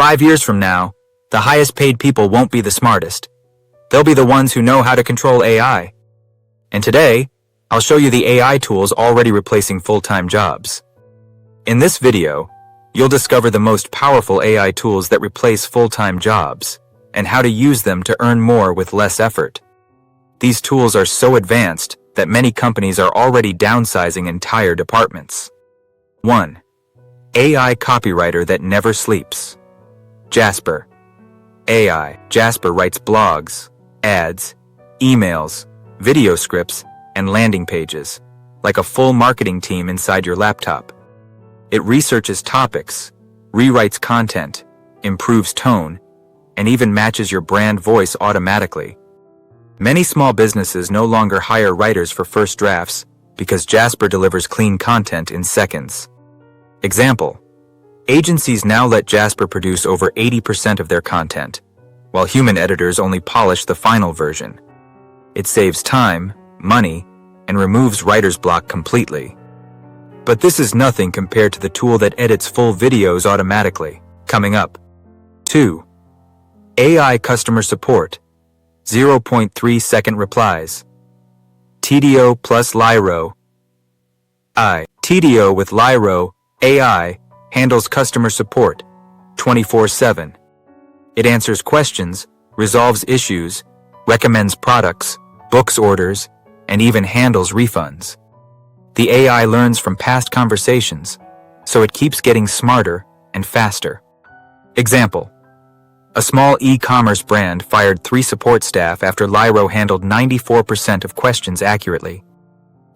5 years from now, the highest paid people won't be the smartest. They'll be the ones who know how to control AI. And today, I'll show you the AI tools already replacing full-time jobs. In this video, you'll discover the most powerful AI tools that replace full-time jobs and how to use them to earn more with less effort. These tools are so advanced that many companies are already downsizing entire departments. 1. AI copywriter that never sleeps. Jasper. AI. Jasper writes blogs, ads, emails, video scripts, and landing pages, like a full marketing team inside your laptop. It researches topics, rewrites content, improves tone, and even matches your brand voice automatically. Many small businesses no longer hire writers for first drafts because Jasper delivers clean content in seconds. Example: agencies now let Jasper produce over 80% of their content, while human editors only polish the final version. It saves time, money, and removes writer's block completely. But this is nothing compared to the tool that edits full videos automatically. Coming up. 2. AI customer support. 0.3-second replies. TDO plus Lyro. TDO with Lyro AI handles customer support 24/7. It answers questions, resolves issues, recommends products, books orders, and even handles refunds. The AI learns from past conversations, so it keeps getting smarter and faster. Example: a small e-commerce brand fired 3 support staff after Lyro handled 94% of questions accurately.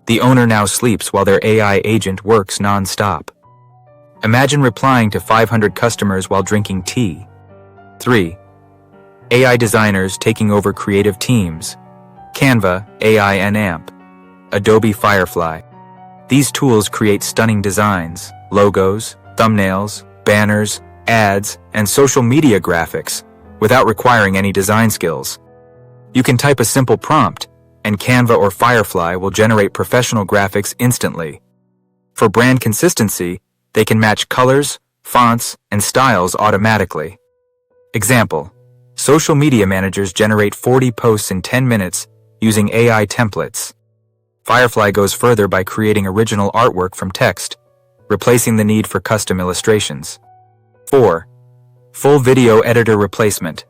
The owner now sleeps while their AI agent works non-stop. Imagine replying to 500 customers while drinking tea. 3. AI designers taking over creative teams. Canva, AI and AMP. Adobe Firefly. These tools create stunning designs, logos, thumbnails, banners, ads, and social media graphics without requiring any design skills. You can type a simple prompt, and Canva or Firefly will generate professional graphics instantly. For brand consistency, they can match colors, fonts, and styles automatically. Example: social media managers generate 40 posts in 10 minutes using AI templates. Firefly goes further by creating original artwork from text, replacing the need for custom illustrations. 4. Full video editor replacement.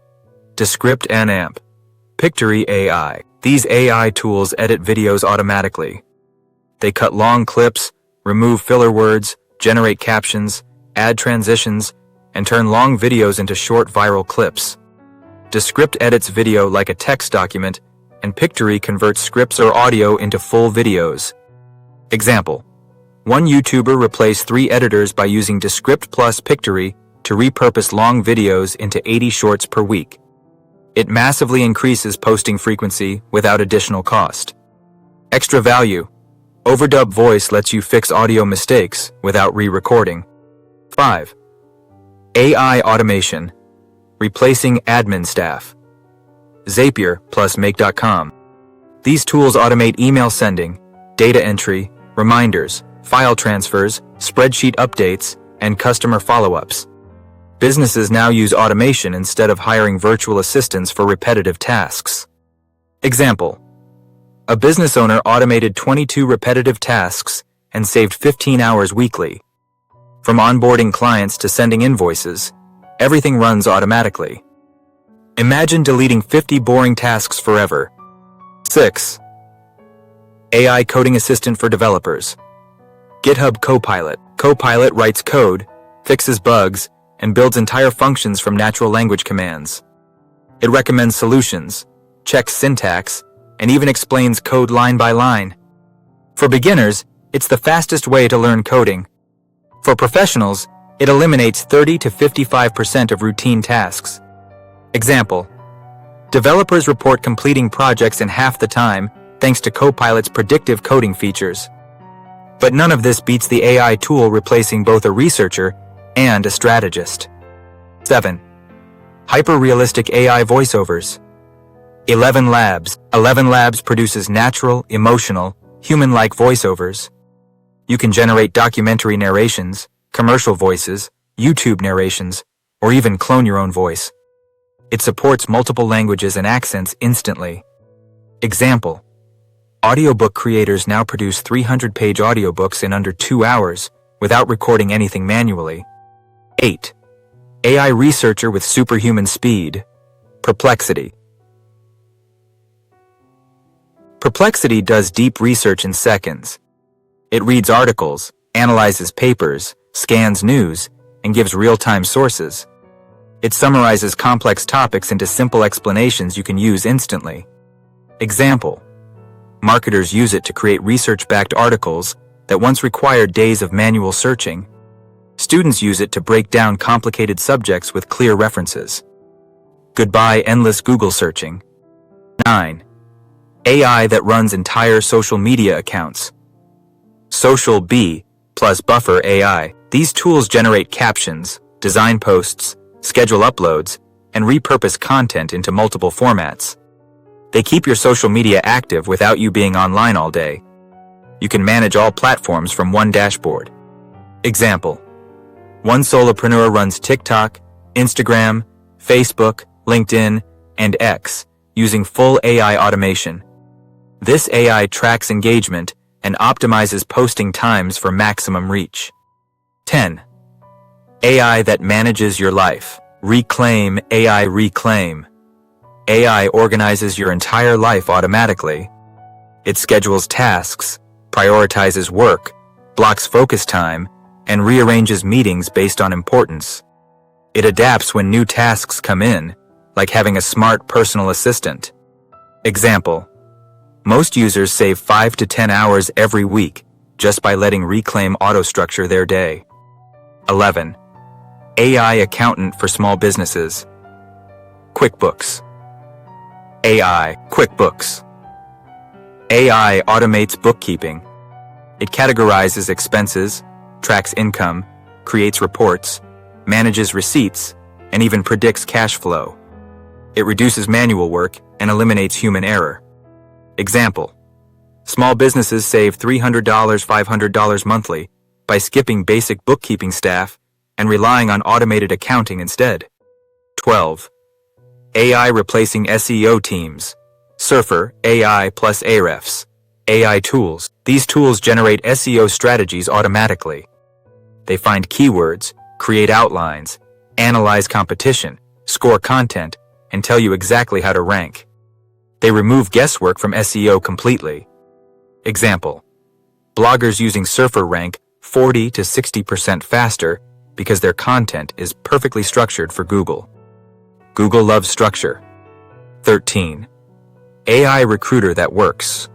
Descript and AMP. Pictory AI. These AI tools edit videos automatically. They cut long clips, remove filler words, generate captions, add transitions, and turn long videos into short viral clips. Descript edits video like a text document, and Pictory converts scripts or audio into full videos. Example: one YouTuber replaced 3 editors by using Descript plus Pictory to repurpose long videos into 80 shorts per week. It massively increases posting frequency without additional cost. Extra value: Overdub Voice lets you fix audio mistakes without re-recording. 5. AI automation. Replacing admin staff. Zapier plus Make.com. These tools automate email sending, data entry, reminders, file transfers, spreadsheet updates, and customer follow-ups. Businesses now use automation instead of hiring virtual assistants for repetitive tasks. Example: a business owner automated 22 repetitive tasks and saved 15 hours weekly. From onboarding clients to sending invoices, everything runs automatically. Imagine deleting 50 boring tasks forever. 6. AI coding assistant for developers. GitHub Copilot. Copilot writes code, fixes bugs, and builds entire functions from natural language commands. It recommends solutions, checks syntax, and even explains code line by line. For beginners, it's the fastest way to learn coding. For professionals, it eliminates 30 to 55% of routine tasks. Example: developers report completing projects in half the time thanks to Copilot's predictive coding features. But none of this beats the AI tool replacing both a researcher and a strategist. 7. Hyper-realistic AI voiceovers. 11 Labs. 11 Labs produces natural, emotional, human-like voiceovers. You can generate documentary narrations, commercial voices, YouTube narrations, or even clone your own voice. It supports multiple languages and accents instantly. Example: audiobook creators now produce 300-page audiobooks in under 2 hours without recording anything manually. 8. AI researcher with superhuman speed. Perplexity. Perplexity does deep research in seconds. It reads articles, analyzes papers, scans news, and gives real-time sources. It summarizes complex topics into simple explanations you can use instantly. Example: marketers use it to create research-backed articles that once required days of manual searching. Students use it to break down complicated subjects with clear references. Goodbye endless Google searching. 9. AI that runs entire social media accounts. Social B plus Buffer AI. These tools generate captions, design posts, schedule uploads, and repurpose content into multiple formats. They keep your social media active without you being online all day. You can manage all platforms from one dashboard. Example: one solopreneur runs TikTok, Instagram, Facebook, LinkedIn, and X using full AI automation. This AI tracks engagement and optimizes posting times for maximum reach. 10. AI that manages your life. Reclaim AI Reclaim. AI organizes your entire life automatically. It schedules tasks, prioritizes work, blocks focus time, and rearranges meetings based on importance. It adapts when new tasks come in, like having a smart personal assistant. Example: most users save 5 to 10 hours every week just by letting Reclaim auto-structure their day. 11. AI accountant for small businesses. QuickBooks. AI QuickBooks. AI automates bookkeeping. It categorizes expenses, tracks income, creates reports, manages receipts, and even predicts cash flow. It reduces manual work and eliminates human error. Example: small businesses save $300, $500 monthly by skipping basic bookkeeping staff and relying on automated accounting instead. 12. AI replacing SEO teams. Surfer AI plus Ahrefs. AI tools. These tools generate SEO strategies automatically. They find keywords, create outlines, analyze competition, score content, and tell you exactly how to rank. They remove guesswork from SEO completely. Example: bloggers using Surfer rank 40 to 60% faster because their content is perfectly structured for Google. Google loves structure. 13. AI recruiter that works.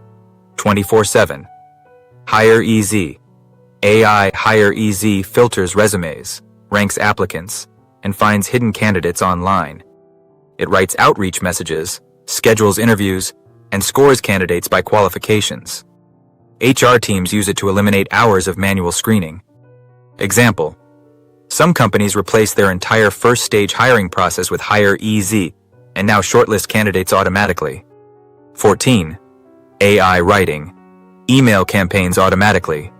24/7. Hire EZ. AI Hire EZ filters resumes, ranks applicants, and finds hidden candidates online. It writes outreach messages, schedules interviews, and scores candidates by qualifications. HR teams use it to eliminate hours of manual screening. Example: some companies replace their entire first-stage hiring process with Hire EZ and now shortlist candidates automatically. 14. AI writing. Email campaigns automatically.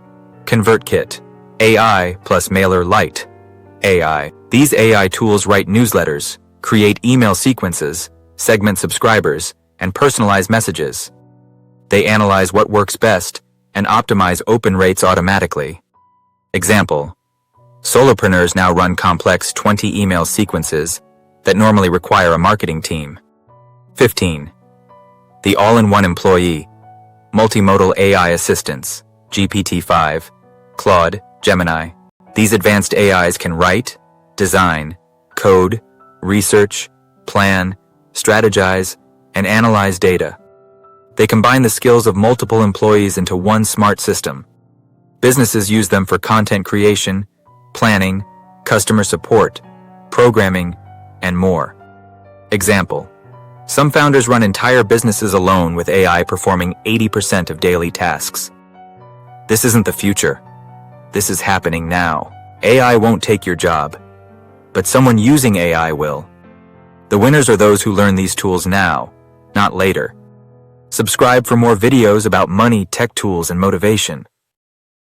ConvertKit. AI plus MailerLite. AI. These AI tools write newsletters, create email sequences, segment subscribers, and personalize messages. They analyze what works best and optimize open rates automatically. Example: solopreneurs now run complex 20 email sequences that normally require a marketing team. 15. The all-in-one employee. Multimodal AI assistants. GPT-5, Claude, Gemini. These advanced AIs can write, design, code, research, plan, strategize, and analyze data. They combine the skills of multiple employees into one smart system. Businesses use them for content creation, planning, customer support, programming, and more. Example: some founders run entire businesses alone with AI performing 80% of daily tasks. This isn't the future. This is happening now. AI won't take your job, but someone using AI will. The winners are those who learn these tools now, not later. Subscribe for more videos about money, tech tools, and motivation.